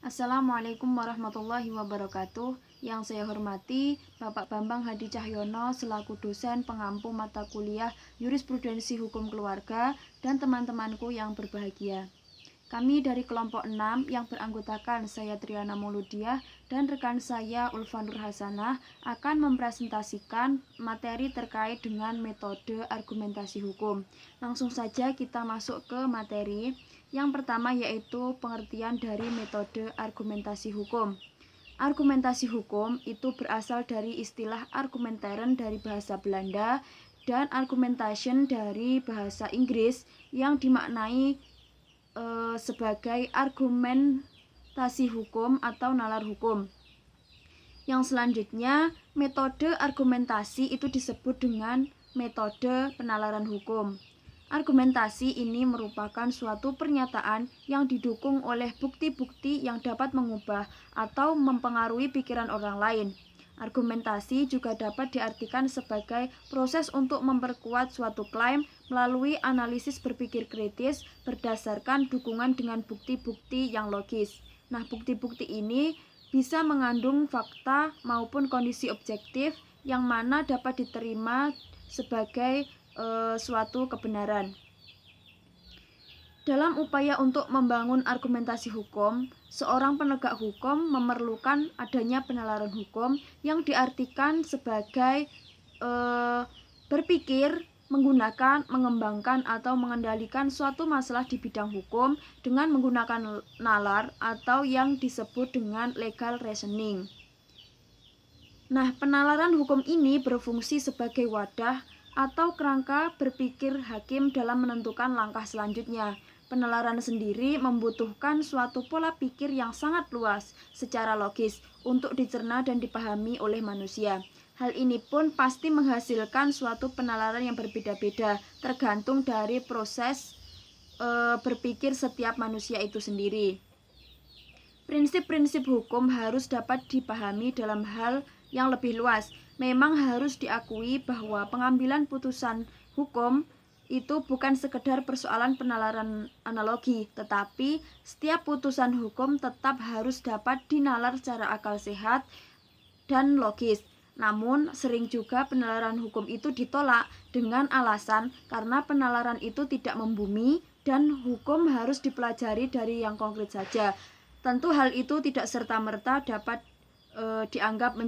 Assalamualaikum warahmatullahi wabarakatuh. Yang saya hormati Bapak Bambang Hadi Cahyono selaku dosen pengampu mata kuliah Jurisprudensi Hukum Keluarga dan teman-temanku yang berbahagia. Kami dari kelompok 6 yang beranggotakan saya Triana Mauludiah dan rekan saya Ulfa Nur Hasanah akan mempresentasikan materi terkait dengan metode argumentasi hukum. Langsung saja kita masuk ke materi. Yang pertama yaitu pengertian dari metode argumentasi hukum. Argumentasi hukum itu berasal dari istilah argumenteren dari bahasa Belanda dan argumentation dari bahasa Inggris yang dimaknai sebagai argumentasi hukum atau nalar hukum. Yang selanjutnya, metode argumentasi itu disebut dengan metode penalaran hukum. Argumentasi ini merupakan suatu pernyataan yang didukung oleh bukti-bukti yang dapat mengubah atau mempengaruhi pikiran orang lain. Argumentasi juga dapat diartikan sebagai proses untuk memperkuat suatu klaim melalui analisis berpikir kritis berdasarkan dukungan dengan bukti-bukti yang logis. Nah, bukti-bukti ini bisa mengandung fakta maupun kondisi objektif yang mana dapat diterima sebagai suatu kebenaran. Dalam upaya untuk membangun argumentasi hukum, seorang penegak hukum memerlukan adanya penalaran hukum yang diartikan sebagai berpikir, menggunakan, mengembangkan, atau mengendalikan suatu masalah di bidang hukum dengan menggunakan nalar atau yang disebut dengan legal reasoning. Nah, penalaran hukum ini berfungsi sebagai wadah atau kerangka berpikir hakim dalam menentukan langkah selanjutnya. Penalaran sendiri membutuhkan suatu pola pikir yang sangat luas secara logis untuk dicerna dan dipahami oleh manusia. Hal ini pun pasti menghasilkan suatu penalaran yang berbeda-beda tergantung dari proses berpikir setiap manusia itu sendiri. Prinsip-prinsip hukum harus dapat dipahami dalam hal yang lebih luas. Memang harus diakui bahwa pengambilan putusan hukum itu bukan sekedar persoalan penalaran analogi, tetapi setiap putusan hukum tetap harus dapat dinalar secara akal sehat dan logis. Namun, sering juga penalaran hukum itu ditolak dengan alasan karena penalaran itu tidak membumi dan hukum harus dipelajari dari yang konkret saja. Tentu hal itu tidak serta-merta dapat dianggap